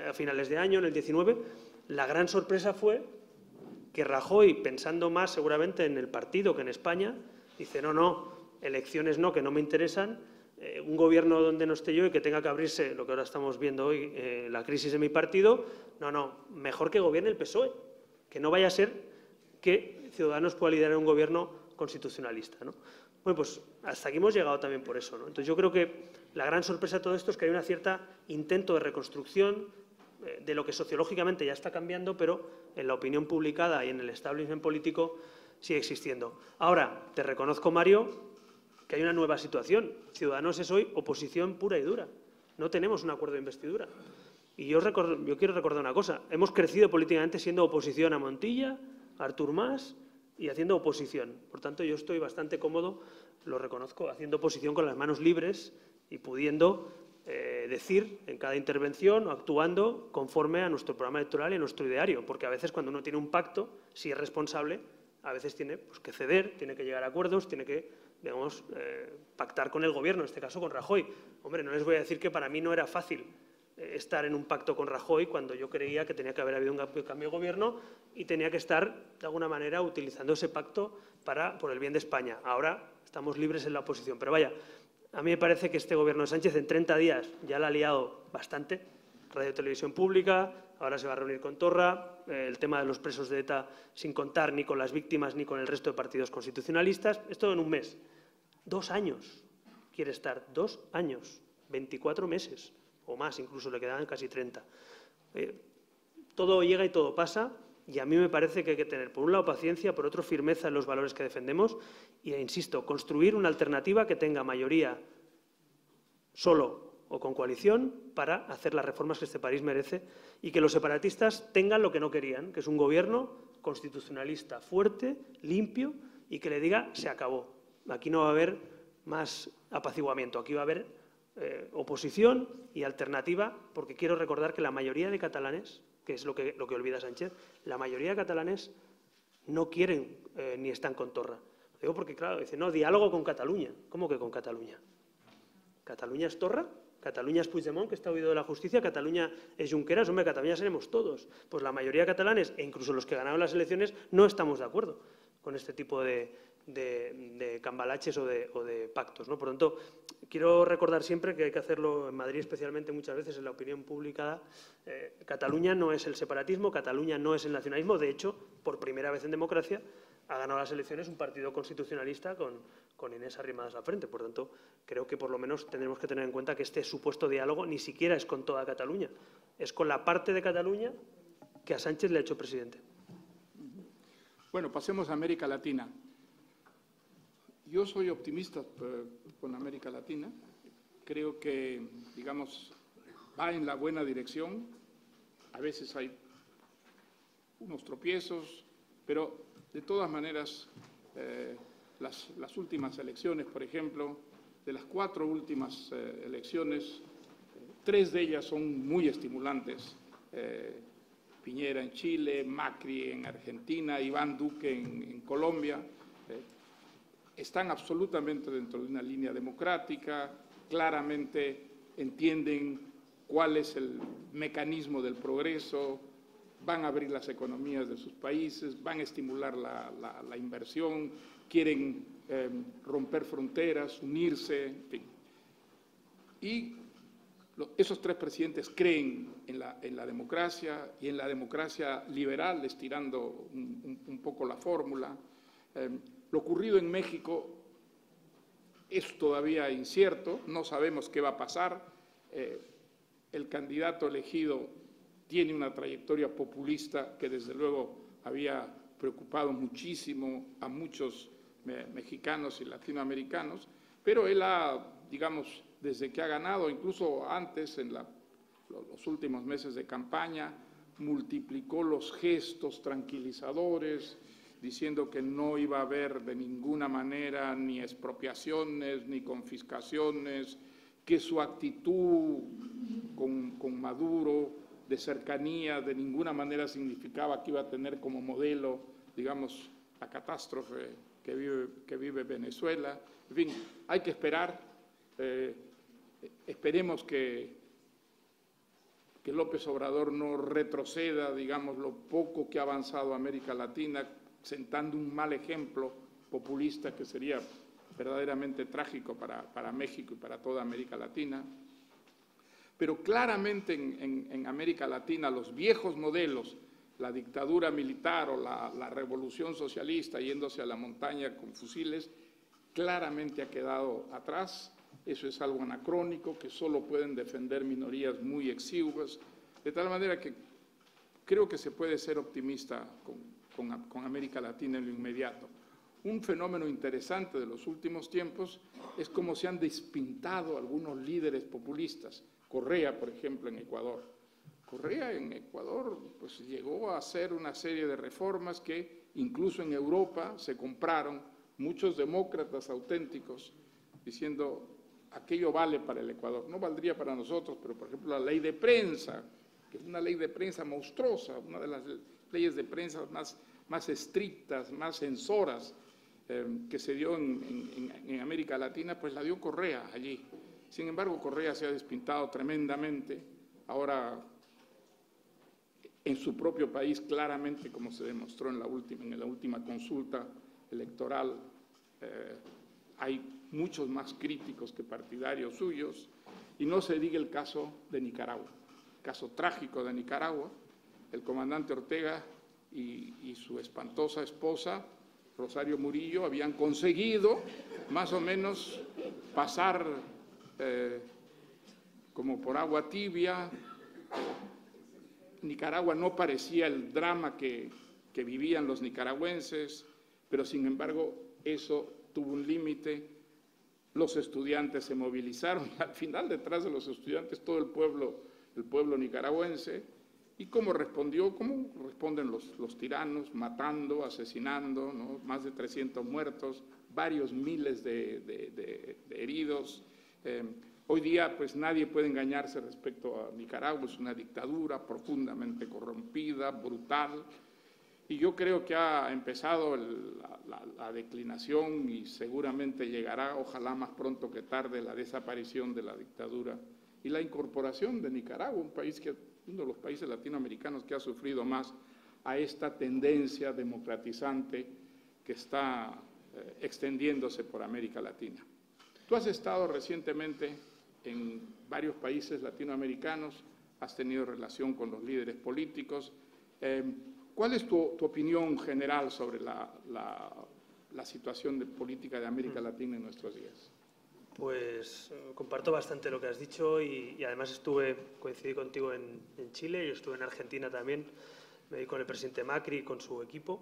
B: a finales de año, en el 19. La gran sorpresa fue que Rajoy, pensando más seguramente en el partido que en España, dice, no, elecciones no, que no me interesan, un gobierno donde no esté yo y que tenga que abrirse, lo que ahora estamos viendo hoy, la crisis de mi partido, no, mejor que gobierne el PSOE, que no vaya a ser que Ciudadanos pueda liderar un gobierno constitucionalista, ¿no? Bueno, pues hasta aquí hemos llegado también por eso, ¿no? Entonces yo creo que la gran sorpresa de todo esto es que hay un cierto intento de reconstrucción de lo que sociológicamente ya está cambiando, pero en la opinión publicada y en el establishment político sigue existiendo. Ahora, te reconozco, Mario, que hay una nueva situación. Ciudadanos es hoy oposición pura y dura. No tenemos un acuerdo de investidura. Y yo quiero recordar una cosa. Hemos crecido políticamente siendo oposición a Montilla, a Artur Mas y haciendo oposición. Por tanto, yo estoy bastante cómodo, lo reconozco, haciendo oposición con las manos libres y pudiendo decir en cada intervención o actuando conforme a nuestro programa electoral y a nuestro ideario. Porque a veces cuando uno tiene un pacto, si es responsable, a veces tiene que ceder, tiene que llegar a acuerdos, tiene que, digamos, pactar con el gobierno, en este caso con Rajoy. Hombre, no les voy a decir que para mí no era fácil estar en un pacto con Rajoy cuando yo creía que tenía que haber habido un cambio de gobierno y tenía que estar, de alguna manera, utilizando ese pacto por el bien de España. Ahora estamos libres en la oposición. Pero vaya, a mí me parece que este gobierno de Sánchez en 30 días ya la ha liado bastante. Radio y Televisión Pública, ahora se va a reunir con Torra, el tema de los presos de ETA sin contar ni con las víctimas ni con el resto de partidos constitucionalistas. Esto en un mes. 2 años quiere estar, 2 años, 24 meses o más, incluso le quedan casi 30. Todo llega y todo pasa y a mí me parece que hay que tener, por un lado, paciencia, por otro, firmeza en los valores que defendemos y, insisto, construir una alternativa que tenga mayoría solo o con coalición para hacer las reformas que este país merece y que los separatistas tengan lo que no querían, que es un gobierno constitucionalista fuerte, limpio y que le diga se acabó. Aquí no va a haber más apaciguamiento, aquí va a haber oposición y alternativa, porque quiero recordar que la mayoría de catalanes, que es lo que olvida Sánchez, la mayoría de catalanes no quieren ni están con Torra. Lo digo porque, claro, dicen, no, diálogo con Cataluña. ¿Cómo que con Cataluña? ¿Cataluña es Torra? ¿Cataluña es Puigdemont, que está huido de la justicia? ¿Cataluña es Junqueras? Hombre, Cataluña seremos todos. Pues la mayoría de catalanes, e incluso los que ganaron las elecciones, no estamos de acuerdo con este tipo de cambalaches o de pactos, ¿no? Por tanto, quiero recordar siempre que hay que hacerlo en Madrid, especialmente muchas veces en la opinión pública. Cataluña no es el separatismo, Cataluña no es el nacionalismo. De hecho, por primera vez en democracia, ha ganado las elecciones un partido constitucionalista con Inés Arrimadas al frente. Por tanto, creo que por lo menos tendremos que tener en cuenta que este supuesto diálogo ni siquiera es con toda Cataluña, es con la parte de Cataluña que a Sánchez le ha hecho presidente.
A: Bueno, pasemos a América Latina. Yo soy optimista con América Latina. Creo que, digamos, va en la buena dirección. A veces hay unos tropiezos, pero de todas maneras, las últimas elecciones, por ejemplo, de las 4 últimas elecciones, 3 de ellas son muy estimulantes. Piñera en Chile, Macri en Argentina, Iván Duque en Colombia, están absolutamente dentro de una línea democrática, claramente entienden cuál es el mecanismo del progreso, van a abrir las economías de sus países, van a estimular la inversión, quieren romper fronteras, unirse, en fin. Y esos tres presidentes creen en la democracia y en la democracia liberal, estirando un poco la fórmula. Lo ocurrido en México es todavía incierto, no sabemos qué va a pasar. El candidato elegido tiene una trayectoria populista que desde luego había preocupado muchísimo a muchos mexicanos y latinoamericanos, pero él ha, digamos, desde que ha ganado, incluso antes, en los últimos meses de campaña, multiplicó los gestos tranquilizadores, diciendo que no iba a haber de ninguna manera ni expropiaciones ni confiscaciones, que su actitud con Maduro de cercanía de ninguna manera significaba que iba a tener como modelo, digamos, la catástrofe que vive Venezuela. En fin, hay que esperar. Esperemos que López Obrador no retroceda, digamos, lo poco que ha avanzado América Latina, sentando un mal ejemplo populista que sería verdaderamente trágico para México y para toda América Latina. Pero claramente en América Latina los viejos modelos, la dictadura militar o la revolución socialista yéndose a la montaña con fusiles, claramente ha quedado atrás. Eso es algo anacrónico que solo pueden defender minorías muy exiguas, de tal manera que creo que se puede ser optimista con América Latina en lo inmediato. Un fenómeno interesante de los últimos tiempos es cómo se han despintado algunos líderes populistas. Correa, por ejemplo, en Ecuador. Correa en Ecuador pues, llegó a hacer una serie de reformas que incluso en Europa se compraron muchos demócratas auténticos diciendo aquello vale para el Ecuador. No valdría para nosotros, pero por ejemplo la ley de prensa, que es una ley de prensa monstruosa, una de las leyes de prensa más estrictas, más censoras que se dio en América Latina, pues la dio Correa allí. Sin embargo, Correa se ha despintado tremendamente. Ahora, en su propio país, claramente, como se demostró en la última consulta electoral, hay muchos más críticos que partidarios suyos, y no se diga el caso de Nicaragua, el caso trágico de Nicaragua. El comandante Ortega y su espantosa esposa, Rosario Murillo, habían conseguido más o menos pasar como por agua tibia. Nicaragua no parecía el drama que vivían los nicaragüenses, pero sin embargo eso tuvo un límite. Los estudiantes se movilizaron, al final detrás de los estudiantes todo el pueblo nicaragüense. ¿Y cómo respondió? ¿Cómo responden los tiranos? Matando, asesinando, ¿no? Más de 300 muertos, varios miles de heridos. Hoy día pues nadie puede engañarse respecto a Nicaragua, es una dictadura profundamente corrompida, brutal, y yo creo que ha empezado la declinación y seguramente llegará, ojalá más pronto que tarde, la desaparición de la dictadura y la incorporación de Nicaragua, uno de los países latinoamericanos que ha sufrido más a esta tendencia democratizante que está extendiéndose por América Latina. Tú has estado recientemente en varios países latinoamericanos, has tenido relación con los líderes políticos. ¿Cuál es tu opinión general sobre la situación política de América Latina en nuestros días?
B: Pues comparto bastante lo que has dicho y además coincidí contigo en Chile, yo estuve en Argentina también, me vi con el presidente Macri y con su equipo,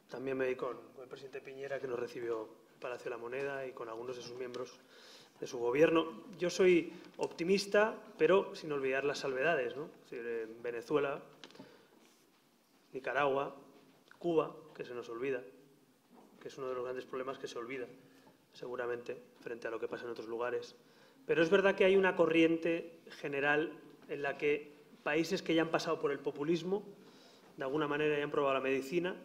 B: también me vi con el presidente Piñera que nos recibió en Palacio de la Moneda y con algunos de sus miembros de su gobierno. Yo soy optimista, pero sin olvidar las salvedades, ¿no? Es decir, en Venezuela, Nicaragua, Cuba, que se nos olvida, que es uno de los grandes problemas que se olvida, seguramente, frente a lo que pasa en otros lugares. Pero es verdad que hay una corriente general en la que países que ya han pasado por el populismo, de alguna manera ya han probado la medicina,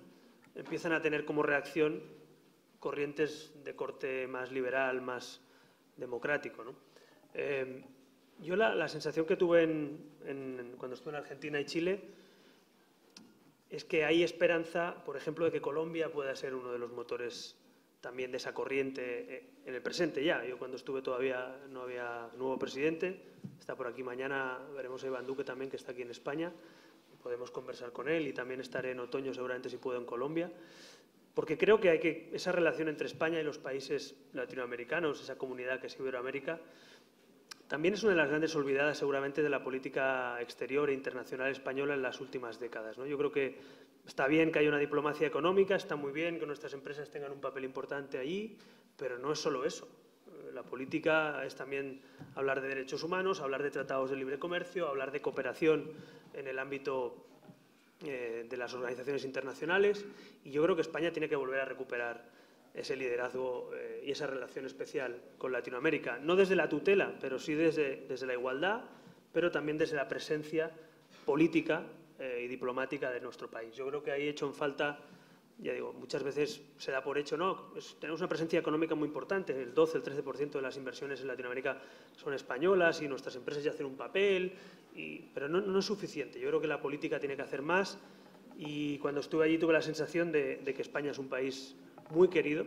B: empiezan a tener como reacción corrientes de corte más liberal, más democrático, ¿no? Yo la sensación que tuve cuando estuve en Argentina y Chile es que hay esperanza, por ejemplo, de que Colombia pueda ser uno de los motores también de esa corriente en el presente ya. Yo cuando estuve todavía no había nuevo presidente, está por aquí mañana, veremos a Iván Duque también, que está aquí en España, podemos conversar con él y también estaré en otoño seguramente si puedo en Colombia, porque creo que esa relación entre España y los países latinoamericanos, esa comunidad que es Iberoamérica, también es una de las grandes olvidadas seguramente de la política exterior e internacional española en las últimas décadas, ¿no? Yo creo que está bien que haya una diplomacia económica, está muy bien que nuestras empresas tengan un papel importante allí, pero no es solo eso. La política es también hablar de derechos humanos, hablar de tratados de libre comercio, hablar de cooperación en el ámbito de las organizaciones internacionales, y yo creo que España tiene que volver a recuperar ese liderazgo y esa relación especial con Latinoamérica, no desde la tutela, pero sí desde la igualdad, pero también desde la presencia política y diplomática de nuestro país. Yo creo que ahí he hecho en falta, ya digo, muchas veces se da por hecho, no, tenemos una presencia económica muy importante, el 12, el 13% de las inversiones en Latinoamérica son españolas y nuestras empresas ya hacen un papel, pero no es suficiente. Yo creo que la política tiene que hacer más, y cuando estuve allí tuve la sensación de que España es un país muy querido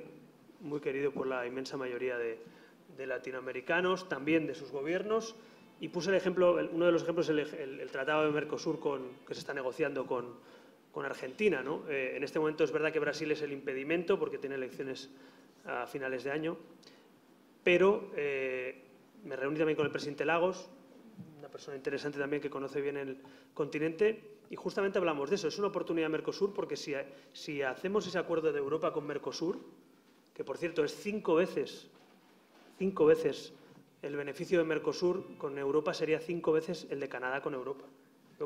B: por la inmensa mayoría de latinoamericanos, también de sus gobiernos, y puse el ejemplo, uno de los ejemplos es el Tratado de Mercosur que se está negociando con Argentina, ¿no? En este momento es verdad que Brasil es el impedimento porque tiene elecciones a finales de año, pero me reuní también con el presidente Lagos, una persona interesante también que conoce bien el continente, y justamente hablamos de eso. Es una oportunidad Mercosur porque si hacemos ese acuerdo de Europa con Mercosur, que por cierto es 5 veces el beneficio de Mercosur con Europa, sería 5 veces el de Canadá con Europa.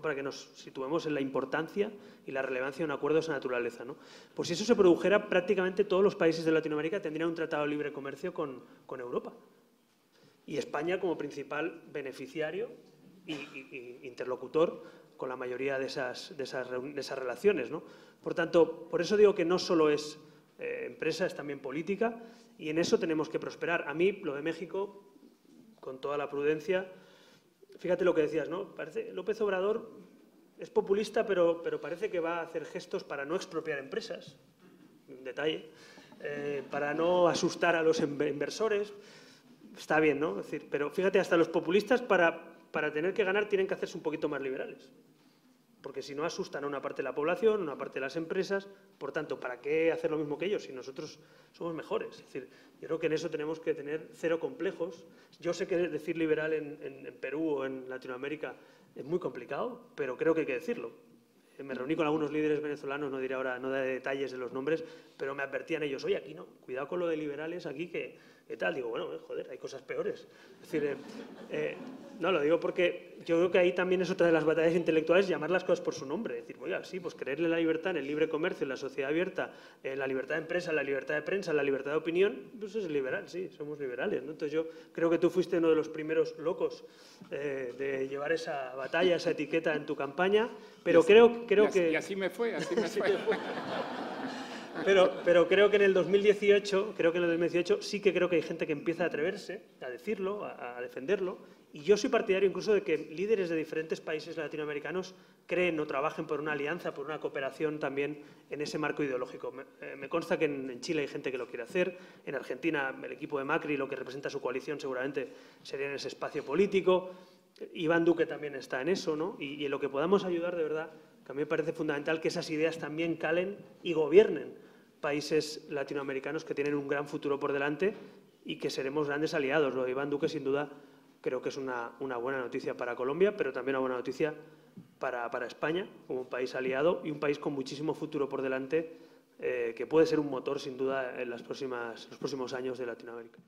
B: Para que nos situemos en la importancia y la relevancia de un acuerdo de esa naturaleza, ¿no? Pues si eso se produjera, prácticamente todos los países de Latinoamérica tendrían un tratado de libre comercio con Europa. Y España como principal beneficiario y interlocutor con la mayoría de esas relaciones, ¿no? Por tanto, por eso digo que no solo es empresa, es también política, y en eso tenemos que prosperar. A mí, lo de México, con toda la prudencia, fíjate lo que decías, ¿no? Parece López Obrador es populista, pero parece que va a hacer gestos para no expropiar empresas, un detalle, para no asustar a los inversores. Está bien, ¿no? Es decir, pero fíjate, hasta los populistas para tener que ganar tienen que hacerse un poquito más liberales, porque si no asustan a una parte de la población, a una parte de las empresas. Por tanto, ¿para qué hacer lo mismo que ellos si nosotros somos mejores? Es decir, yo creo que en eso tenemos que tener cero complejos. Yo sé que decir liberal en Perú o en Latinoamérica es muy complicado, pero creo que hay que decirlo. Me reuní con algunos líderes venezolanos, no diré ahora, no daré detalles de los nombres, pero me advertían ellos, oye, aquí no, cuidado con lo de liberales, aquí que tal. Digo, bueno, joder, hay cosas peores. Es decir, no, lo digo porque yo creo que ahí también es otra de las batallas intelectuales, llamar las cosas por su nombre. Decir, oiga, sí, pues creerle en la libertad, en el libre comercio, en la sociedad abierta, en la libertad de empresa, en la libertad de prensa, en la libertad de opinión, pues es liberal, sí, somos liberales, ¿no? Entonces yo creo que tú fuiste uno de los primeros locos de llevar esa batalla, esa etiqueta en tu campaña, pero creo que...
A: Y así me fue, así me fue.
B: Pero creo que en el 2018, sí que creo que hay gente que empieza a atreverse a decirlo, a defenderlo, y yo soy partidario incluso de que líderes de diferentes países latinoamericanos creen o trabajen por una alianza, por una cooperación también en ese marco ideológico. Me consta que en Chile hay gente que lo quiere hacer, en Argentina el equipo de Macri, lo que representa su coalición seguramente sería en ese espacio político, Iván Duque también está en eso, ¿no? Y en lo que podamos ayudar, de verdad, que a mí me parece fundamental que esas ideas también calen y gobiernen países latinoamericanos que tienen un gran futuro por delante y que seremos grandes aliados. Lo de Iván Duque, sin duda, creo que es una buena noticia para Colombia, pero también una buena noticia para España, como un país aliado y un país con muchísimo futuro por delante, que puede ser un motor, sin duda, en los próximos años de Latinoamérica.